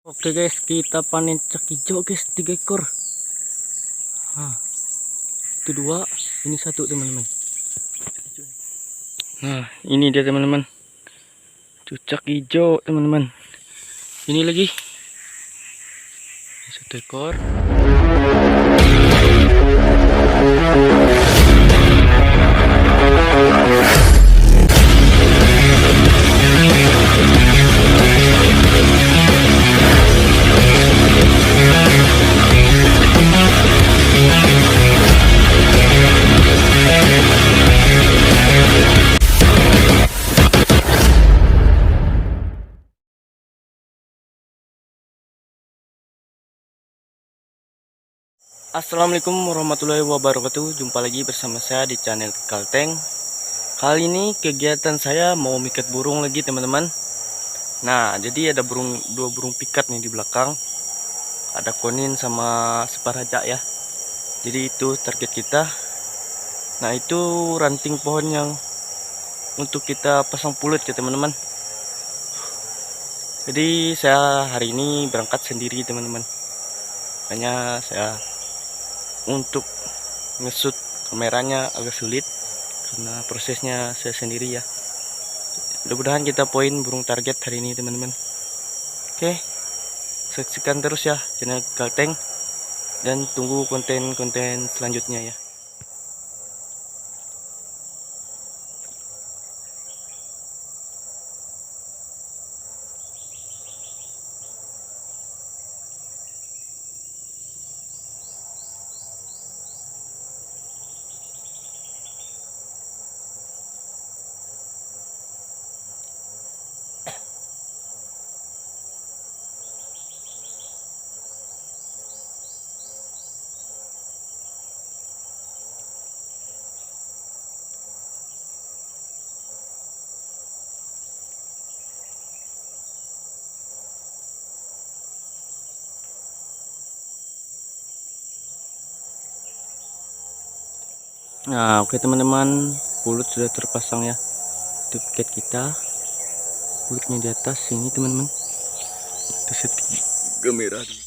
Oke guys, kita panen cak hijau guys, 3 ekor. Nah, itu 2, ini 1 teman-teman. Nah, ini dia teman-teman. Cucak hijau teman-teman. Ini lagi 1 ekor. Assalamualaikum warahmatullahi wabarakatuh. Jumpa lagi bersama saya di channel Kalteng. Kali ini kegiatan saya mau mikat burung lagi teman-teman. Nah, jadi ada 2 burung pikat nih di belakang. Ada konin sama separaja ya. Jadi itu target kita. Nah, itu ranting pohon yang untuk kita pasang pulut ya teman-teman. Jadi saya hari ini berangkat sendiri teman-teman. Makanya saya untuk ngesut kameranya agak sulit karena prosesnya saya sendiri ya. Mudah-mudahan kita poin burung target hari ini teman-teman. Oke, saksikan terus ya channel Kalteng dan tunggu konten-konten selanjutnya ya. Nah, oke teman-teman, pulut sudah terpasang ya. Itu piket kita. Pulutnya di atas sini teman-teman. Kita setting kamera dulu.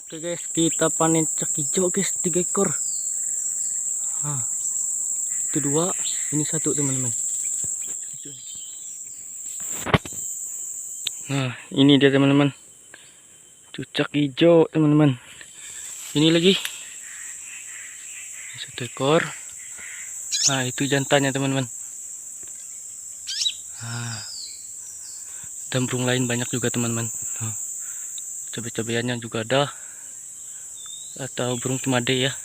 Oke guys, kita panen cak hijau guys, 3 ekor. Nah, itu 2, ini 1 teman-teman. Nah, ini dia teman-teman. Cucak hijau teman-teman. Ini lagi 1 ekor. Nah, itu jantannya teman-teman. Nah, dan burung lain banyak juga teman-teman. Nah, cabai-cabeannya juga ada, atau burung cemade ya.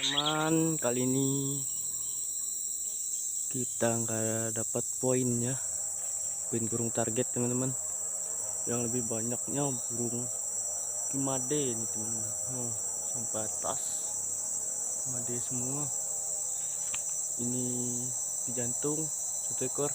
Teman, kali ini kita nggak dapat poin ya, poin burung target teman-teman. Yang lebih banyaknya burung 5D ini teman-teman. Sampai atas 5D semua. Ini di jantung 1 ekor.